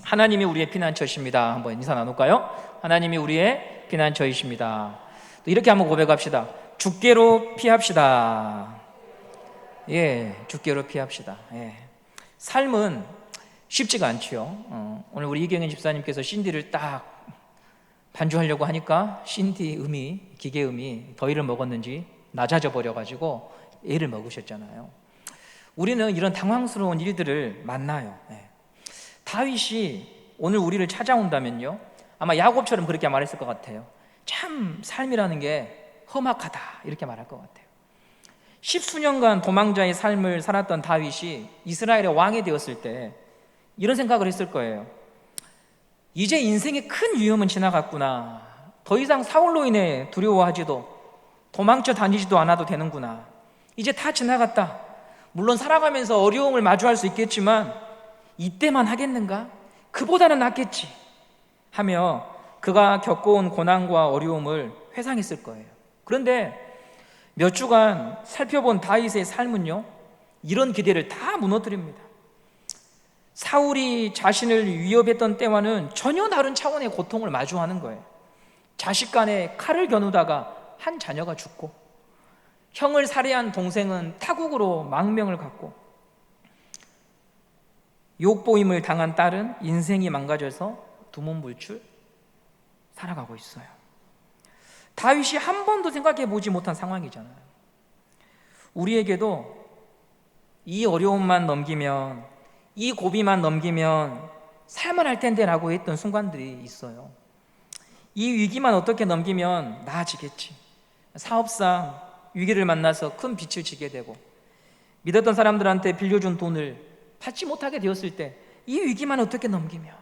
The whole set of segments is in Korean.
하나님이 우리의 피난처이십니다. 한번 인사 나눌까요? 하나님이 우리의 피난처이십니다. 또 이렇게 한번 고백합시다. 주께로 피합시다. 주께로 피합시다. 삶은 쉽지가 않지요. 오늘 우리 이경현 집사님께서 신디를 딱 반주하려고 하니까 신디 기계 음이 더위를 먹었는지 낮아져 버려가지고 애를 먹으셨잖아요. 우리는 이런 당황스러운 일들을 만나요. 다윗이 오늘 우리를 찾아온다면요, 아마 야곱처럼 그렇게 말했을 것 같아요. 참 삶이라는 게 험악하다 이렇게 말할 것 같아요. 십수년간 도망자의 삶을 살았던 다윗이 이스라엘의 왕이 되었을 때 이런 생각을 했을 거예요. 이제 인생의 큰 위험은 지나갔구나. 더 이상 사울로 인해 두려워하지도 도망쳐 다니지도 않아도 되는구나. 이제 다 지나갔다. 물론 살아가면서 어려움을 마주할 수 있겠지만 이때만 하겠는가? 그보다는 낫겠지 하며 그가 겪어온 고난과 어려움을 회상했을 거예요. 그런데 몇 주간 살펴본 다윗의 삶은요, 이런 기대를 다 무너뜨립니다. 사울이 자신을 위협했던 때와는 전혀 다른 차원의 고통을 마주하는 거예요. 자식 간에 칼을 겨누다가 한 자녀가 죽고, 형을 살해한 동생은 타국으로 망명을 갖고, 욕보임을 당한 딸은 인생이 망가져서 두문불출 살아가고 있어요. 다윗이 한 번도 생각해 보지 못한 상황이잖아요. 우리에게도 이 어려움만 넘기면, 이 고비만 넘기면 살만할 텐데 라고 했던 순간들이 있어요. 이 위기만 어떻게 넘기면 나아지겠지. 사업상 위기를 만나서 큰 빚을 지게 되고, 믿었던 사람들한테 빌려준 돈을 받지 못하게 되었을 때 이 위기만 어떻게 넘기면,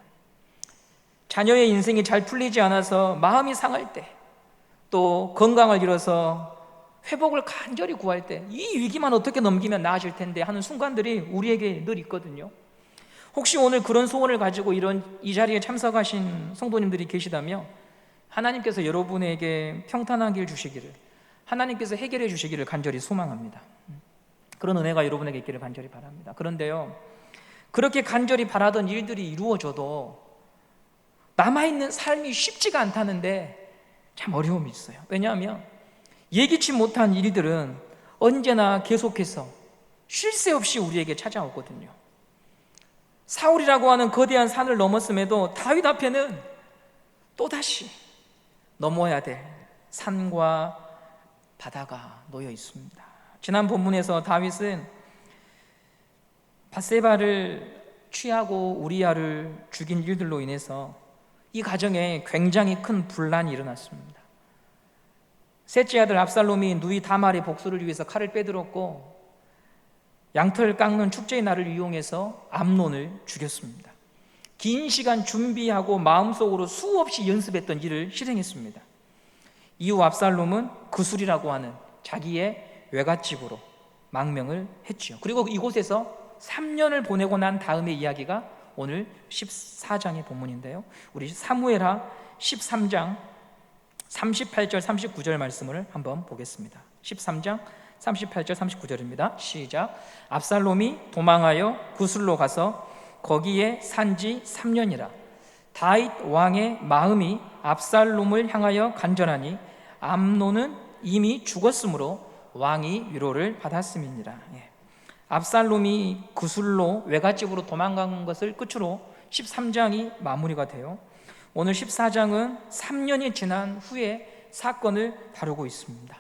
자녀의 인생이 잘 풀리지 않아서 마음이 상할 때, 또 건강을 잃어서 회복을 간절히 구할 때 이 위기만 어떻게 넘기면 나아질 텐데 하는 순간들이 우리에게 늘 있거든요. 혹시 오늘 그런 소원을 가지고 이 자리에 참석하신 성도님들이 계시다면 하나님께서 여러분에게 평탄한 길 주시기를, 하나님께서 해결해 주시기를 간절히 소망합니다. 그런 은혜가 여러분에게 있기를 간절히 바랍니다. 그런데요, 그렇게 간절히 바라던 일들이 이루어져도 남아있는 삶이 쉽지가 않다는데 참 어려움이 있어요. 왜냐하면 예기치 못한 일들은 언제나 계속해서 쉴 새 없이 우리에게 찾아오거든요. 사울이라고 하는 거대한 산을 넘었음에도 다윗 앞에는 또다시 넘어야 될 산과 바다가 놓여 있습니다. 지난 본문에서 다윗은 밧세바를 취하고 우리아를 죽인 일들로 인해서 이 가정에 굉장히 큰 분란이 일어났습니다. 셋째 아들 압살롬이 누이 다말의 복수를 위해서 칼을 빼들었고, 양털 깎는 축제의 날을 이용해서 암논을 죽였습니다. 긴 시간 준비하고 마음속으로 수없이 연습했던 일을 실행했습니다. 이후 압살롬은 그술이라고 하는 자기의 외갓집으로 망명을 했죠. 그리고 이곳에서 3년을 보내고 난 다음의 이야기가 오늘 14장의 본문인데요, 우리 사무엘하 13장 38절 39절 말씀을 한번 보겠습니다. 13장 38절 39절입니다. 시작. 압살롬이 도망하여 구술로 가서 거기에 산지 3년이라 다윗 왕의 마음이 압살롬을 향하여 간절하니 암논은 이미 죽었으므로 왕이 위로를 받았음이니라. 압살롬이 구술로 외갓집으로 도망간 것을 끝으로 13장이 마무리가 돼요. 오늘 14장은 3년이 지난 후에 사건을 다루고 있습니다.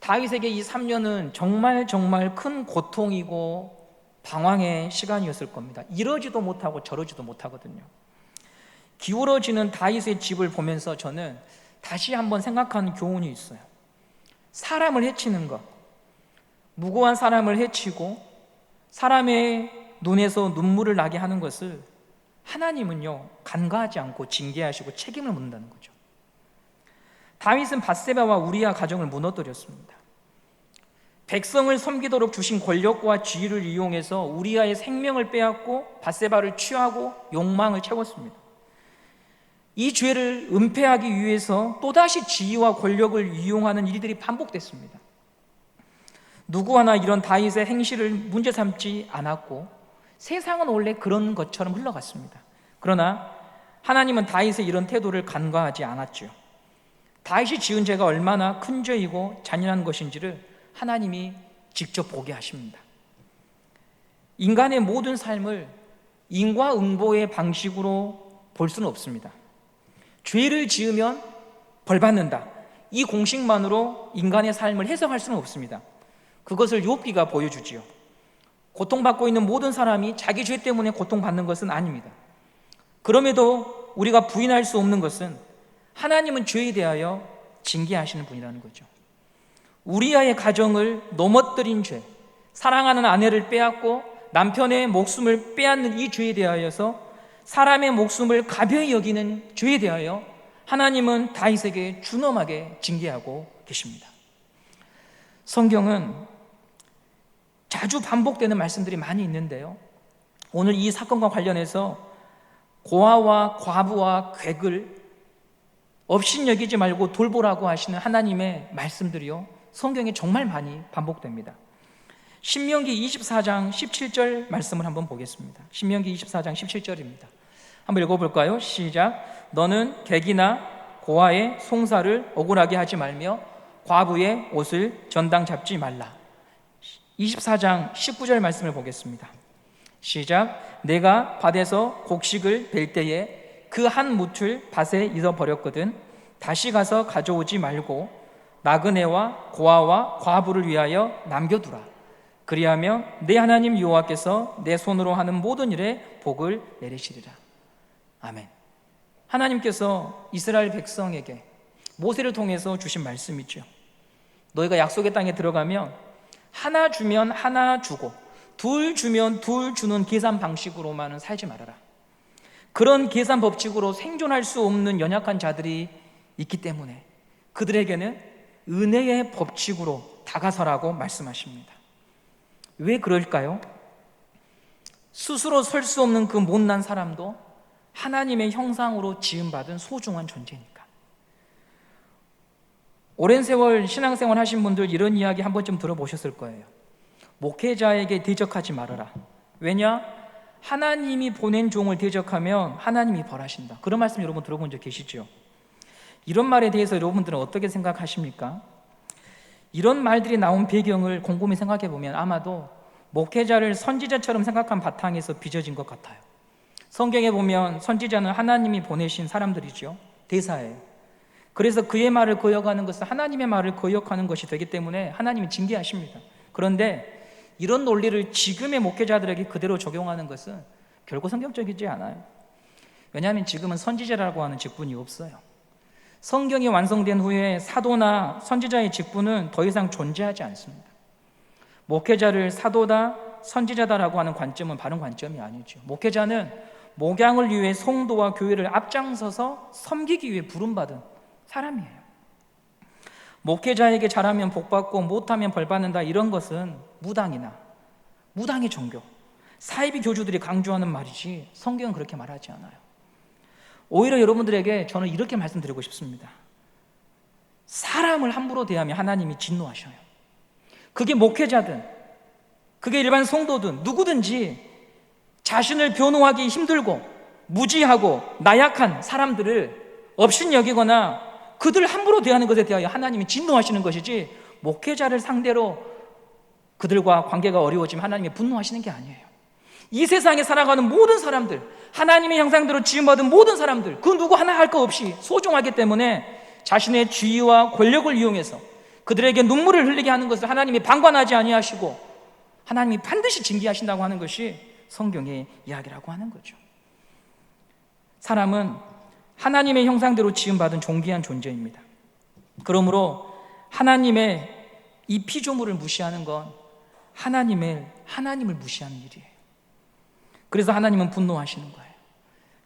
다윗에게 이 3년은 정말 큰 고통이고 방황의 시간이었을 겁니다. 이러지도 못하고 저러지도 못하거든요. 기울어지는 다윗의 집을 보면서 저는 다시 한번 생각하는 교훈이 있어요. 사람을 해치는 것, 무고한 사람을 해치고 사람의 눈에서 눈물을 나게 하는 것을 하나님은요, 간과하지 않고 징계하시고 책임을 묻는다는 거죠. 다윗은 밧세바와 우리아 가정을 무너뜨렸습니다. 백성을 섬기도록 주신 권력과 지위를 이용해서 우리아의 생명을 빼앗고 밧세바를 취하고 욕망을 채웠습니다. 이 죄를 은폐하기 위해서 또다시 지위와 권력을 이용하는 일들이 반복됐습니다. 누구 하나 이런 다윗의 행실을 문제 삼지 않았고 세상은 원래 그런 것처럼 흘러갔습니다. 그러나 하나님은 다윗의 이런 태도를 간과하지 않았죠. 다윗이 지은 죄가 얼마나 큰 죄이고 잔인한 것인지를 하나님이 직접 보게 하십니다. 인간의 모든 삶을 인과응보의 방식으로 볼 수는 없습니다. 죄를 지으면 벌 받는다, 이 공식만으로 인간의 삶을 해석할 수는 없습니다. 그것을 욥기가 보여주지요. 고통받고 있는 모든 사람이 자기 죄 때문에 고통받는 것은 아닙니다. 그럼에도 우리가 부인할 수 없는 것은 하나님은 죄에 대하여 징계하시는 분이라는 거죠. 우리아의 가정을 넘어뜨린 죄, 사랑하는 아내를 빼앗고 남편의 목숨을 빼앗는 이 죄에 대하여서 사람의 목숨을 가벼이 여기는 죄에 대하여 하나님은 다윗에게 준엄하게 징계하고 계십니다. 성경은 자주 반복되는 말씀들이 많이 있는데요, 오늘 이 사건과 관련해서 고아와 과부와 객을 업신여기지 말고 돌보라고 하시는 하나님의 말씀들이요, 성경에 정말 많이 반복됩니다. 신명기 24장 17절 말씀을 한번 보겠습니다. 신명기 24장 17절입니다. 한번 읽어볼까요? 시작. 너는 객이나 고아의 송사를 억울하게 하지 말며 과부의 옷을 전당 잡지 말라. 24장 19절 말씀을 보겠습니다. 시작. 내가 밭에서 곡식을 벨 때에 그 한 뭇을 밭에 잃어버렸거든 다시 가서 가져오지 말고 나그네와 고아와 과부를 위하여 남겨두라. 그리하면 내 하나님 여호와께서 내 손으로 하는 모든 일에 복을 내리시리라. 아멘. 하나님께서 이스라엘 백성에게 모세를 통해서 주신 말씀이죠. 너희가 약속의 땅에 들어가면 하나 주면 하나 주고 둘 주면 둘 주는 계산 방식으로만은 살지 말아라. 그런 계산 법칙으로 생존할 수 없는 연약한 자들이 있기 때문에 그들에게는 은혜의 법칙으로 다가서라고 말씀하십니다. 왜 그럴까요? 스스로 설 수 없는 그 못난 사람도 하나님의 형상으로 지음받은 소중한 존재니까. 오랜 세월 신앙생활 하신 분들 이런 이야기 한 번쯤 들어보셨을 거예요. 목회자에게 대적하지 말아라. 왜냐? 하나님이 보낸 종을 대적하면 하나님이 벌하신다. 그런 말씀 여러분 들어본 적 계시죠? 이런 말에 대해서 여러분들은 어떻게 생각하십니까? 이런 말들이 나온 배경을 곰곰이 생각해 보면 아마도 목회자를 선지자처럼 생각한 바탕에서 빚어진 것 같아요. 성경에 보면 선지자는 하나님이 보내신 사람들이죠. 대사예요. 그래서 그의 말을 거역하는 것은 하나님의 말을 거역하는 것이 되기 때문에 하나님이 징계하십니다. 그런데 이런 논리를 지금의 목회자들에게 그대로 적용하는 것은 결코 성경적이지 않아요. 왜냐하면 지금은 선지자라고 하는 직분이 없어요. 성경이 완성된 후에 사도나 선지자의 직분은 더 이상 존재하지 않습니다. 목회자를 사도다, 선지자다라고 하는 관점은 바른 관점이 아니죠. 목회자는 목양을 위해 성도와 교회를 앞장서서 섬기기 위해 부름받은 사람이에요. 목회자에게 잘하면 복받고 못하면 벌받는다, 이런 것은 무당의 종교, 사이비 교주들이 강조하는 말이지 성경은 그렇게 말하지 않아요. 오히려 여러분들에게 저는 이렇게 말씀드리고 싶습니다. 사람을 함부로 대하면 하나님이 진노하셔요. 그게 목회자든 그게 일반 성도든 누구든지 자신을 변호하기 힘들고 무지하고 나약한 사람들을 업신여기거나 그들을 함부로 대하는 것에 대하여 하나님이 진노하시는 것이지, 목회자를 상대로 그들과 관계가 어려워지면 하나님이 분노하시는 게 아니에요. 이 세상에 살아가는 모든 사람들, 하나님의 형상대로 지음받은 모든 사람들, 그 누구 하나 할 거 없이 소중하기 때문에 자신의 지위와 권력을 이용해서 그들에게 눈물을 흘리게 하는 것을 하나님이 방관하지 아니하시고 하나님이 반드시 징계하신다고 하는 것이 성경의 이야기라고 하는 거죠. 사람은 하나님의 형상대로 지음받은 존귀한 존재입니다. 그러므로 하나님의 이 피조물을 무시하는 건 하나님을 무시하는 일이에요. 그래서 하나님은 분노하시는 거예요.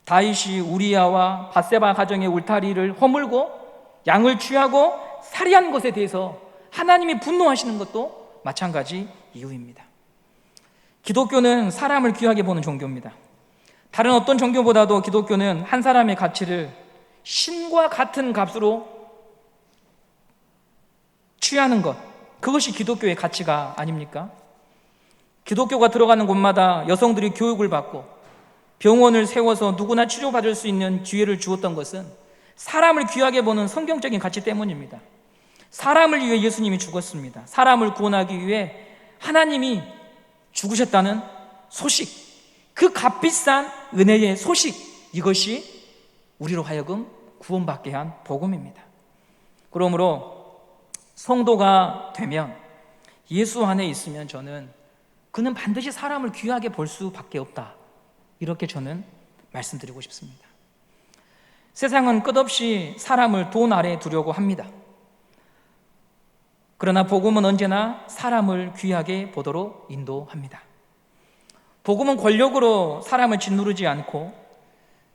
다윗이 우리아와 밧세바 가정의 울타리를 허물고 양을 취하고 살해한 것에 대해서 하나님이 분노하시는 것도 마찬가지 이유입니다. 기독교는 사람을 귀하게 보는 종교입니다. 다른 어떤 종교보다도 기독교는 한 사람의 가치를 신과 같은 값으로 취하는 것, 그것이 기독교의 가치가 아닙니까? 기독교가 들어가는 곳마다 여성들이 교육을 받고 병원을 세워서 누구나 치료받을 수 있는 기회를 주었던 것은 사람을 귀하게 보는 성경적인 가치 때문입니다. 사람을 위해 예수님이 죽었습니다. 사람을 구원하기 위해 하나님이 죽으셨다는 소식, 그 값비싼 은혜의 소식, 이것이 우리로 하여금 구원받게 한 복음입니다. 그러므로 성도가 되면, 예수 안에 있으면 저는 그는 반드시 사람을 귀하게 볼 수밖에 없다, 이렇게 저는 말씀드리고 싶습니다. 세상은 끝없이 사람을 돈 아래 두려고 합니다. 그러나 복음은 언제나 사람을 귀하게 보도록 인도합니다. 복음은 권력으로 사람을 짓누르지 않고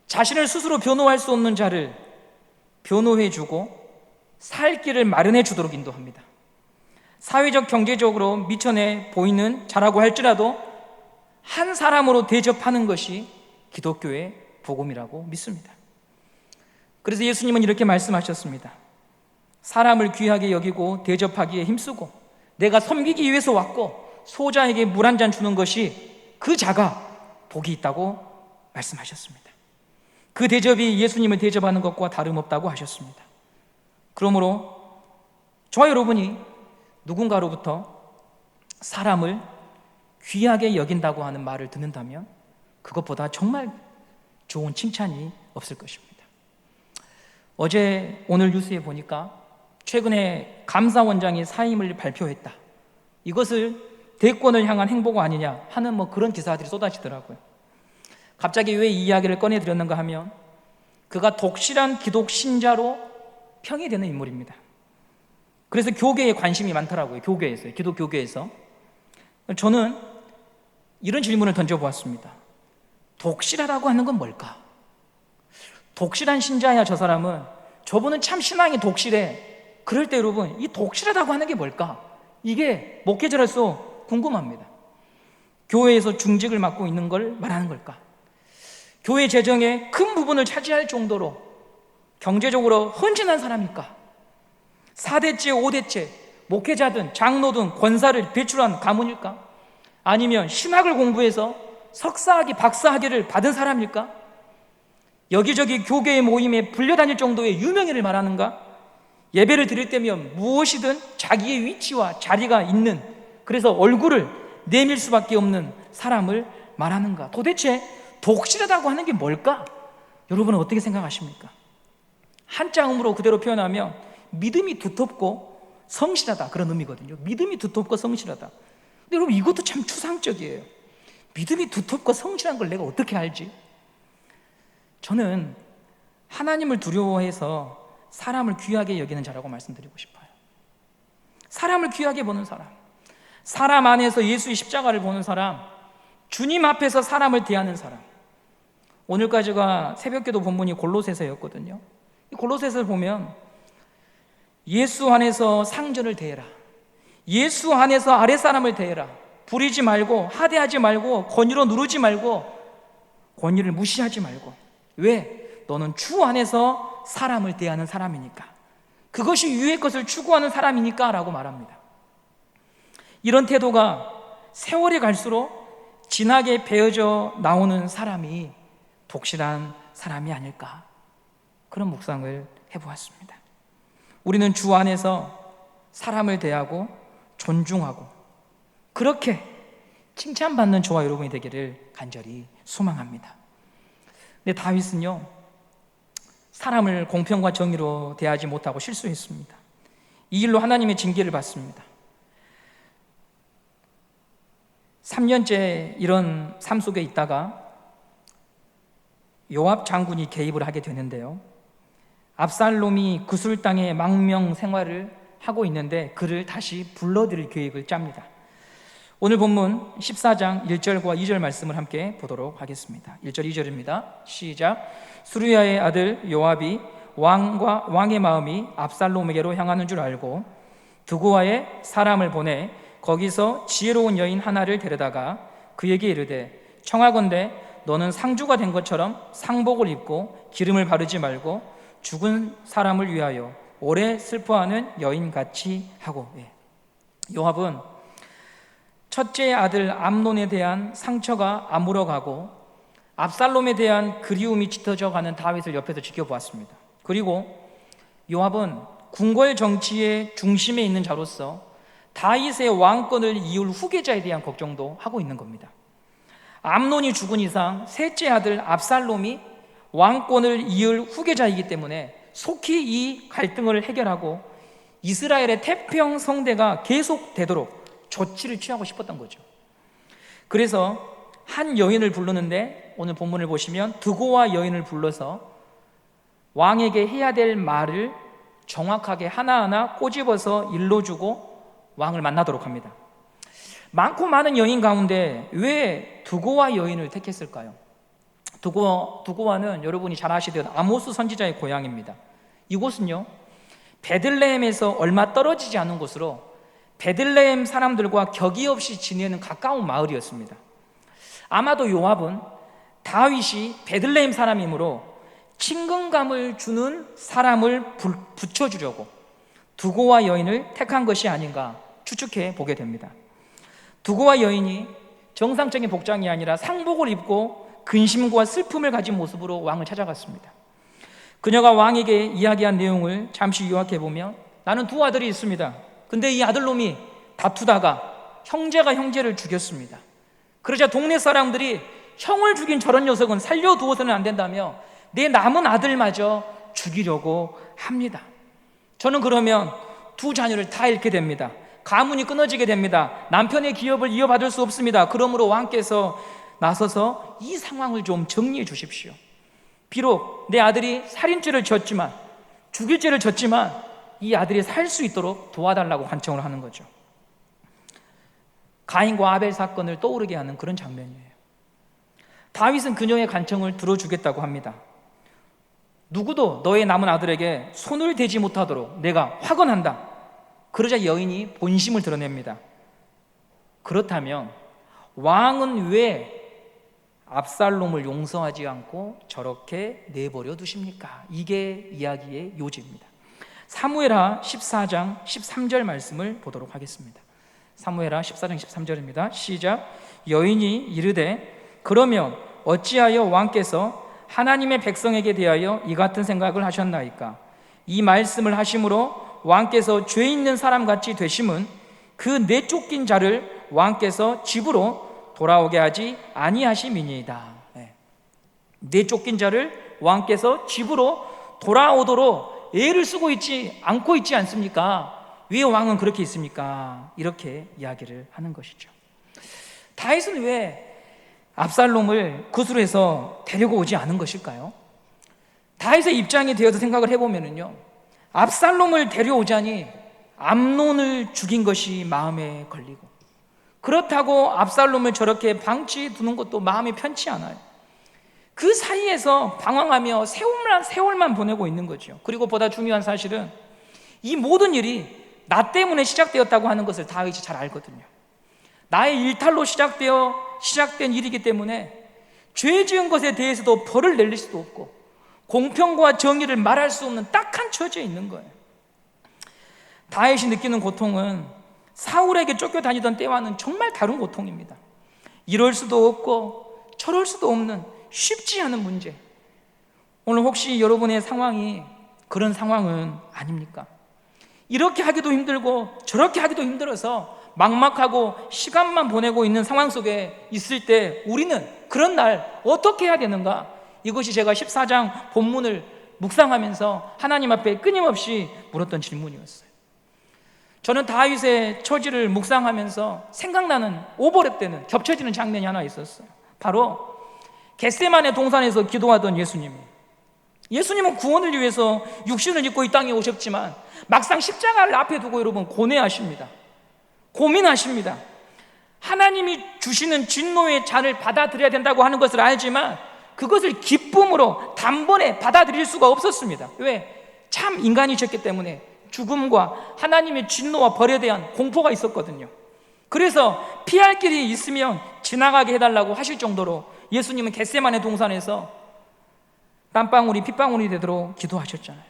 자신을 스스로 변호할 수 없는 자를 변호해주고 살 길을 마련해 주도록 인도합니다. 사회적 경제적으로 미천해 보이는 자라고 할지라도 한 사람으로 대접하는 것이 기독교의 복음이라고 믿습니다. 그래서 예수님은 이렇게 말씀하셨습니다. 사람을 귀하게 여기고 대접하기에 힘쓰고 내가 섬기기 위해서 왔고 소자에게 물 한 잔 주는 것이 그 자가 복이 있다고 말씀하셨습니다. 그 대접이 예수님을 대접하는 것과 다름없다고 하셨습니다. 그러므로 저와 여러분이 누군가로부터 사람을 귀하게 여긴다고 하는 말을 듣는다면 그것보다 정말 좋은 칭찬이 없을 것입니다. 어제 오늘 뉴스에 보니까 최근에 감사원장이 사임을 발표했다, 이것을 대권을 향한 행보가 아니냐 하는 그런 기사들이 쏟아지더라고요. 갑자기 왜 이 이야기를 꺼내드렸는가 하면 그가 독실한 기독 신자로 평이 되는 인물입니다. 그래서 교계에 관심이 많더라고요. 교계에서, 기독 교계에서. 저는 이런 질문을 던져보았습니다. 독실하다고 하는 건 뭘까? 독실한 신자야 저 사람은, 저분은 참 신앙이 독실해. 그럴 때 여러분, 이 독실하다고 하는 게 뭘까? 이게 목회자로서 궁금합니다. 교회에서 중직을 맡고 있는 걸 말하는 걸까? 교회 재정의 큰 부분을 차지할 정도로 경제적으로 헌신한 사람일까? 4대째 5대째 목회자든 장로든 권사를 배출한 가문일까? 아니면 신학을 공부해서 석사학위 박사학위를 받은 사람일까? 여기저기 교계의 모임에 불려다닐 정도의 유명인을 말하는가? 예배를 드릴 때면 무엇이든 자기의 위치와 자리가 있는, 그래서 얼굴을 내밀 수밖에 없는 사람을 말하는가? 도대체 독실하다고 하는 게 뭘까? 여러분은 어떻게 생각하십니까? 한자음으로 그대로 표현하면 믿음이 두텁고 성실하다, 그런 의미거든요. 믿음이 두텁고 성실하다. 근데 여러분, 이것도 참 추상적이에요. 믿음이 두텁고 성실한 걸 내가 어떻게 알지? 저는 하나님을 두려워해서 사람을 귀하게 여기는 자라고 말씀드리고 싶어요. 사람을 귀하게 보는 사람, 사람 안에서 예수의 십자가를 보는 사람, 주님 앞에서 사람을 대하는 사람. 오늘까지가 새벽기도 본문이 골로새서였거든요. 이 골로새서를 보면 예수 안에서 상전을 대해라, 예수 안에서 아랫사람을 대해라, 부리지 말고 하대하지 말고 권위로 누르지 말고 권위를 무시하지 말고. 왜? 너는 주 안에서 사람을 대하는 사람이니까, 그것이 유의 것을 추구하는 사람이니까 라고 말합니다. 이런 태도가 세월이 갈수록 진하게 배어져 나오는 사람이 독실한 사람이 아닐까, 그런 묵상을 해보았습니다. 우리는 주 안에서 사람을 대하고 존중하고 그렇게 칭찬받는 저와 여러분이 되기를 간절히 소망합니다. 근데 다윗은요, 사람을 공평과 정의로 대하지 못하고 실수했습니다. 이 일로 하나님의 징계를 받습니다. 3년째 이런 삶 속에 있다가 요압 장군이 개입을 하게 되는데요, 압살롬이 구술 땅에 망명 생활을 하고 있는데 그를 다시 불러들일 계획을 짭니다. 오늘 본문 14장 1절과 2절 말씀을 함께 보도록 하겠습니다. 1절 2절입니다. 시작. 수르야의 아들 요압이 왕의 마음이 압살롬에게로 향하는 줄 알고 드고아에 사람을 보내 거기서 지혜로운 여인 하나를 데려다가 그에게 이르되, 청하건대 너는 상주가 된 것처럼 상복을 입고 기름을 바르지 말고 죽은 사람을 위하여 오래 슬퍼하는 여인같이 하고. 요압은 첫째 아들 암논에 대한 상처가 아물어가고 압살롬에 대한 그리움이 짙어져 가는 다윗을 옆에서 지켜보았습니다. 그리고 요압은 궁궐 정치의 중심에 있는 자로서 다윗의 왕권을 이을 후계자에 대한 걱정도 하고 있는 겁니다. 암논이 죽은 이상 셋째 아들 압살롬이 왕권을 이을 후계자이기 때문에 속히 이 갈등을 해결하고 이스라엘의 태평 성대가 계속되도록 조치를 취하고 싶었던 거죠. 그래서 한 여인을 부르는데, 오늘 본문을 보시면 드고와 여인을 불러서 왕에게 해야 될 말을 정확하게 하나하나 꼬집어서 일러주고 왕을 만나도록 합니다. 많고 많은 여인 가운데 왜 드고와 여인을 택했을까요? 드고와는 여러분이 잘 아시듯 아모스 선지자의 고향입니다. 이곳은요, 베들레헴에서 얼마 떨어지지 않은 곳으로 베들레헴 사람들과 격이 없이 지내는 가까운 마을이었습니다. 아마도 요압은 다윗이 베들레헴 사람이므로 친근감을 주는 사람을 붙여주려고 드고와 여인을 택한 것이 아닌가 추측해 보게 됩니다. 드고와 여인이 정상적인 복장이 아니라 상복을 입고 근심과 슬픔을 가진 모습으로 왕을 찾아갔습니다. 그녀가 왕에게 이야기한 내용을 잠시 요약해 보면, 나는 두 아들이 있습니다. 근데 이 아들놈이 다투다가 형제가 형제를 죽였습니다. 그러자 동네 사람들이 형을 죽인 저런 녀석은 살려두어서는 안 된다며 내 남은 아들마저 죽이려고 합니다. 저는 그러면 두 자녀를 다 잃게 됩니다. 가문이 끊어지게 됩니다. 남편의 기업을 이어받을 수 없습니다. 그러므로 왕께서 나서서 이 상황을 좀 정리해 주십시오. 비록 내 아들이 살인죄를 졌지만, 죽일 죄를 졌지만 이 아들이 살 수 있도록 도와달라고 간청을 하는 거죠. 가인과 아벨 사건을 떠오르게 하는 그런 장면이에요. 다윗은 그녀의 간청을 들어주겠다고 합니다. 누구도 너의 남은 아들에게 손을 대지 못하도록 내가 확언한다. 그러자 여인이 본심을 드러냅니다. 그렇다면 왕은 왜 압살롬을 용서하지 않고 저렇게 내버려 두십니까? 이게 이야기의 요지입니다. 사무엘하 14장 13절 말씀을 보도록 하겠습니다. 사무엘하 14장 13절입니다. 시작. 여인이 이르되 그러면 어찌하여 왕께서 하나님의 백성에게 대하여 이 같은 생각을 하셨나이까? 이 말씀을 하심으로 왕께서 죄 있는 사람같이 되심은 그 내쫓긴 자를 왕께서 집으로 돌아오게 하지 아니하심이니이다. 내쫓긴 자를 왕께서 집으로 돌아오도록 애를 쓰고 있지 않고 있지 않습니까? 왜 왕은 그렇게 있습니까? 이렇게 이야기를 하는 것이죠. 다윗은 왜 압살롬을 구슬해서 데리고 오지 않은 것일까요? 다윗의 입장이 되어서 생각을 해보면요, 압살롬을 데려오자니 암논을 죽인 것이 마음에 걸리고, 그렇다고 압살롬을 저렇게 방치해 두는 것도 마음이 편치 않아요. 그 사이에서 방황하며 세월만 보내고 있는 거죠. 그리고 보다 중요한 사실은 이 모든 일이 나 때문에 시작되었다고 하는 것을 다윗이 잘 알거든요. 나의 일탈로 시작된 일이기 때문에 죄 지은 것에 대해서도 벌을 내릴 수도 없고 공평과 정의를 말할 수 없는 딱한 처지에 있는 거예요. 다윗이 느끼는 고통은 사울에게 쫓겨다니던 때와는 정말 다른 고통입니다. 이럴 수도 없고 저럴 수도 없는 쉽지 않은 문제. 오늘 혹시 여러분의 상황이 그런 상황은 아닙니까? 이렇게 하기도 힘들고 저렇게 하기도 힘들어서 막막하고 시간만 보내고 있는 상황 속에 있을 때 우리는 그런 날 어떻게 해야 되는가? 이것이 제가 14장 본문을 묵상하면서 하나님 앞에 끊임없이 물었던 질문이었어요. 저는 다윗의 처지를 묵상하면서 생각나는 오버랩되는 겹쳐지는 장면이 하나 있었어요. 바로 겟세마네 동산에서 기도하던 예수님은 구원을 위해서 육신을 입고 이 땅에 오셨지만 막상 십자가를 앞에 두고 여러분 고뇌하십니다. 고민하십니다. 하나님이 주시는 진노의 잔을 받아들여야 된다고 하는 것을 알지만 그것을 기쁨으로 단번에 받아들일 수가 없었습니다. 왜? 참 인간이셨기 때문에 죽음과 하나님의 진노와 벌에 대한 공포가 있었거든요. 그래서 피할 길이 있으면 지나가게 해달라고 하실 정도로 예수님은 겟세마네 동산에서 땀방울이 핏방울이 되도록 기도하셨잖아요.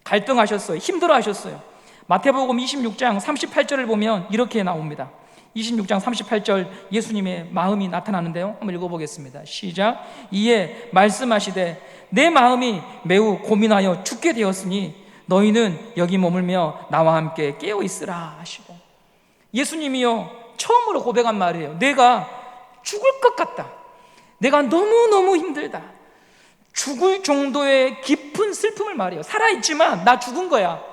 갈등하셨어요. 힘들어하셨어요. 마태복음 26장 38절을 보면 이렇게 나옵니다. 26장 38절 예수님의 마음이 나타나는데요, 한번 읽어보겠습니다. 시작. 이에 말씀하시되 내 마음이 매우 고민하여 죽게 되었으니 너희는 여기 머물며 나와 함께 깨어있으라 하시고, 예수님이요 처음으로 고백한 말이에요. 내가 죽을 것 같다, 내가 너무너무 힘들다, 죽을 정도의 깊은 슬픔을 말해요. 살아있지만 나 죽은 거야.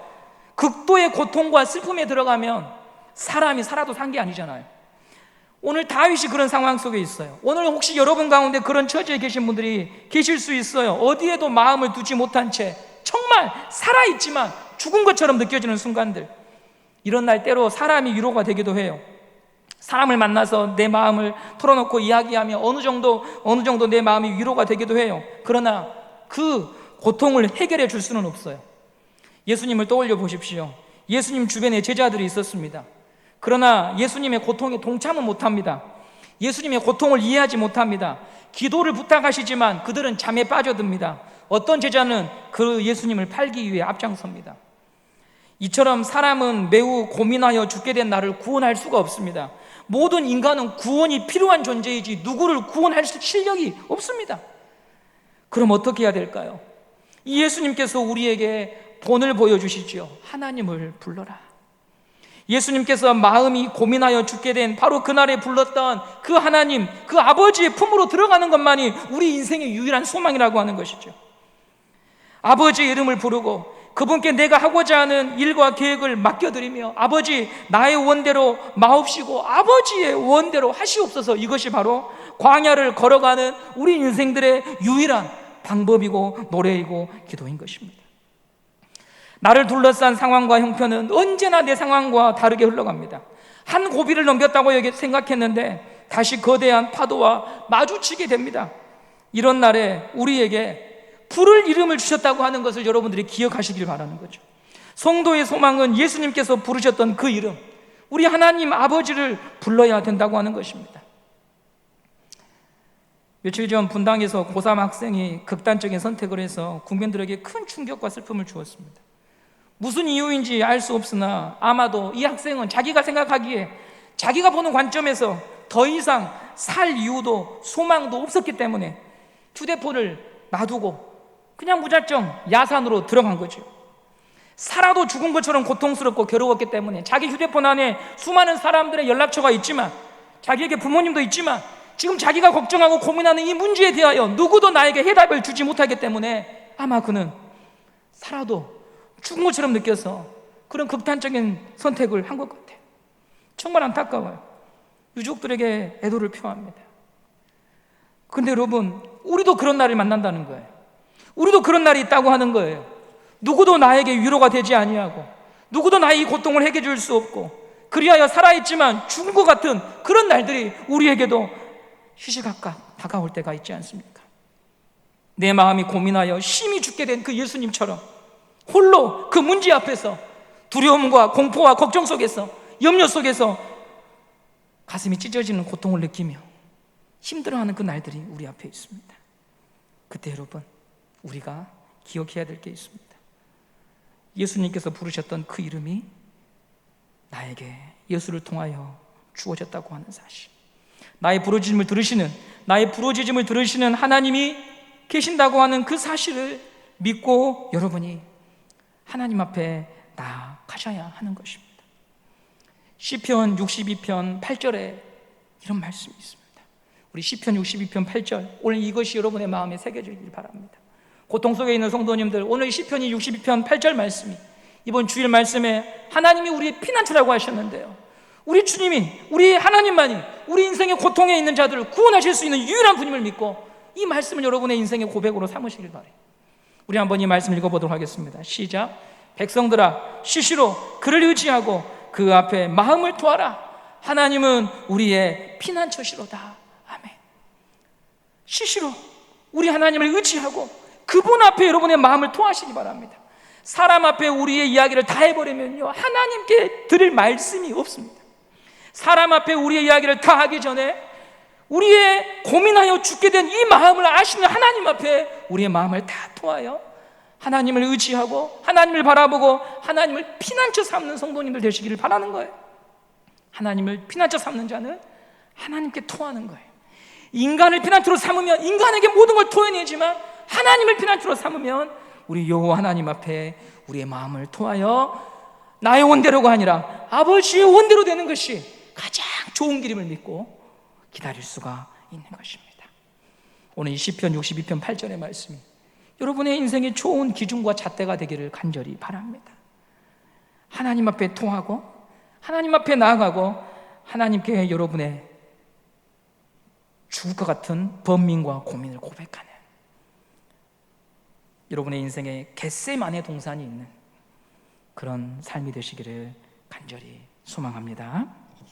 극도의 고통과 슬픔에 들어가면 사람이 살아도 산 게 아니잖아요. 오늘 다윗이 그런 상황 속에 있어요. 오늘 혹시 여러분 가운데 그런 처지에 계신 분들이 계실 수 있어요. 어디에도 마음을 두지 못한 채 정말 살아있지만 죽은 것처럼 느껴지는 순간들, 이런 날 때로 사람이 위로가 되기도 해요. 사람을 만나서 내 마음을 털어놓고 이야기하면 어느 정도 내 마음이 위로가 되기도 해요. 그러나 그 고통을 해결해 줄 수는 없어요. 예수님을 떠올려 보십시오. 예수님 주변에 제자들이 있었습니다. 그러나 예수님의 고통에 동참은 못합니다. 예수님의 고통을 이해하지 못합니다. 기도를 부탁하시지만 그들은 잠에 빠져듭니다. 어떤 제자는 그 예수님을 팔기 위해 앞장섭니다. 이처럼 사람은 매우 고민하여 죽게 된 나를 구원할 수가 없습니다. 모든 인간은 구원이 필요한 존재이지 누구를 구원할 실력이 없습니다. 그럼 어떻게 해야 될까요? 이 예수님께서 우리에게 본을 보여주시지요. 하나님을 불러라. 예수님께서 마음이 고민하여 죽게 된 바로 그날에 불렀던 그 하나님, 그 아버지의 품으로 들어가는 것만이 우리 인생의 유일한 소망이라고 하는 것이죠. 아버지의 이름을 부르고 그분께 내가 하고자 하는 일과 계획을 맡겨드리며, 아버지 나의 원대로 마옵시고 아버지의 원대로 하시옵소서. 이것이 바로 광야를 걸어가는 우리 인생들의 유일한 방법이고 노래이고 기도인 것입니다. 나를 둘러싼 상황과 형편은 언제나 내 상황과 다르게 흘러갑니다. 한 고비를 넘겼다고 생각했는데 다시 거대한 파도와 마주치게 됩니다. 이런 날에 우리에게 부를 이름을 주셨다고 하는 것을 여러분들이 기억하시길 바라는 거죠. 성도의 소망은 예수님께서 부르셨던 그 이름, 우리 하나님 아버지를 불러야 된다고 하는 것입니다. 며칠 전 분당에서 고3 학생이 극단적인 선택을 해서 국민들에게 큰 충격과 슬픔을 주었습니다. 무슨 이유인지 알 수 없으나 아마도 이 학생은 자기가 생각하기에, 자기가 보는 관점에서 더 이상 살 이유도 소망도 없었기 때문에 휴대폰을 놔두고 그냥 무작정 야산으로 들어간 거죠. 살아도 죽은 것처럼 고통스럽고 괴로웠기 때문에 자기 휴대폰 안에 수많은 사람들의 연락처가 있지만, 자기에게 부모님도 있지만, 지금 자기가 걱정하고 고민하는 이 문제에 대하여 누구도 나에게 해답을 주지 못하기 때문에 아마 그는 살아도 죽은 것처럼 느껴서 그런 극단적인 선택을 한 것 같아요. 정말 안타까워요. 유족들에게 애도를 표합니다. 근데 여러분, 우리도 그런 날을 만난다는 거예요. 우리도 그런 날이 있다고 하는 거예요. 누구도 나에게 위로가 되지 아니하고, 누구도 나의 이 고통을 해결해 줄 수 없고, 그리하여 살아있지만 죽은 것 같은 그런 날들이 우리에게도 시시각각 다가올 때가 있지 않습니까? 내 마음이 고민하여 심히 죽게 된 그 예수님처럼 홀로 그 문제 앞에서 두려움과 공포와 걱정 속에서, 염려 속에서 가슴이 찢어지는 고통을 느끼며 힘들어하는 그 날들이 우리 앞에 있습니다. 그때 여러분, 우리가 기억해야 될 게 있습니다. 예수님께서 부르셨던 그 이름이 나에게 예수를 통하여 주어졌다고 하는 사실, 나의 부르짖음을 들으시는 하나님이 계신다고 하는 그 사실을 믿고 여러분이 하나님 앞에 나아가셔야 하는 것입니다. 시편 62편 8절에 이런 말씀이 있습니다. 우리 시편 62편 8절, 오늘 이것이 여러분의 마음에 새겨지길 바랍니다. 고통 속에 있는 성도님들, 오늘 시편이 62편 8절 말씀이, 이번 주일 말씀에 하나님이 우리의 피난처라고 하셨는데요, 우리 주님이, 우리 하나님만이 우리 인생의 고통에 있는 자들을 구원하실 수 있는 유일한 분임을 믿고 이 말씀을 여러분의 인생의 고백으로 삼으시길 바라요. 우리 한번 이 말씀 읽어보도록 하겠습니다. 시작. 백성들아, 시시로 그를 의지하고 그 앞에 마음을 토하라. 하나님은 우리의 피난처시로다. 아멘. 시시로 우리 하나님을 의지하고 그분 앞에 여러분의 마음을 토하시기 바랍니다. 사람 앞에 우리의 이야기를 다 해버리면요, 하나님께 드릴 말씀이 없습니다. 사람 앞에 우리의 이야기를 다 하기 전에 우리의 고민하여 죽게 된 이 마음을 아시는 하나님 앞에 우리의 마음을 다 토하여 하나님을 의지하고 하나님을 바라보고 하나님을 피난처 삼는 성도님들 되시기를 바라는 거예요. 하나님을 피난처 삼는 자는 하나님께 토하는 거예요. 인간을 피난처로 삼으면 인간에게 모든 걸 토해내지만 하나님을 피난처로 삼으면 우리 여호와 하나님 앞에 우리의 마음을 토하여 나의 원대로가 아니라 아버지의 원대로 되는 것이 가장 좋은 길임을 믿고 기다릴 수가 있는 것입니다. 오늘 이 시편 62편 8절의 말씀이 여러분의 인생의 좋은 기준과 잣대가 되기를 간절히 바랍니다. 하나님 앞에 통하고 하나님 앞에 나아가고 하나님께 여러분의 죽을 것 같은 번민과 고민을 고백하는 여러분의 인생에 겟세마네 동산이 있는 그런 삶이 되시기를 간절히 소망합니다.